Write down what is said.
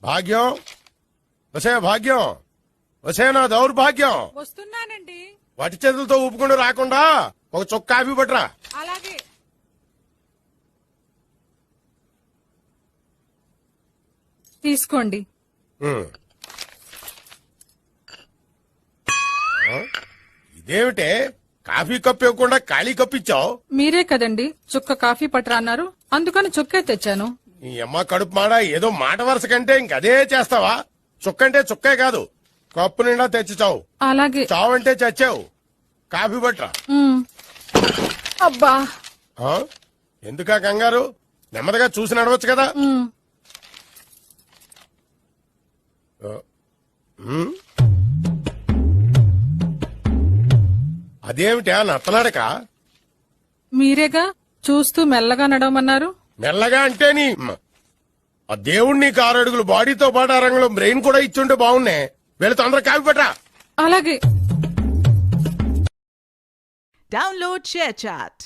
భాగ్యం వసే భాగ్యం వసే నా దౌర్భాగ్యం. వస్తున్నానండి. వటి చేతులతో ఊపుకుండా రాకుండా ఒక చుక్క కాఫీ పట్టరా. అలాగే. తీసుకోండి. ఉమ్. ఇదేమిటే కాఫీ కప్పు ఇవ్వకుండా ఖాళీ కప్పు ఇచ్చావు? మీరే కదండి చుక్క కాఫీ పట్టరా అన్నారు, అందుకని చుక్కే తెచ్చాను. నీ అమ్మ కడుపు మాడ, ఏదో మాట వరుస కంటే ఇంకదే చేస్తావా? చుక్కంటే చుక్కే కాదు, కప్పు నిండా తెచ్చి చావు. అలాగే. చావంటే చచ్చావు. కాఫీ పట్టరా. అబ్బా. ఆ? ఎందుకా కంగారు? నెమ్మదిగా చూసి నడవచ్చు కదా. అదేమిటా నత్తనాడక? మీరేగా చూస్తూ మెల్లగా నడవమన్నారు. మెల్లగా అంటే నీ ఆ దేవుడు నీకు 6 అడుగులు బాడీతో పాటు ఆ రంగంలో బ్రెయిన్ కూడా ఇచ్చుంటే బాగున్నే. వీళ్ళ తొందర కాఫీ పట్టరా. అలాగే. Download ShareChat.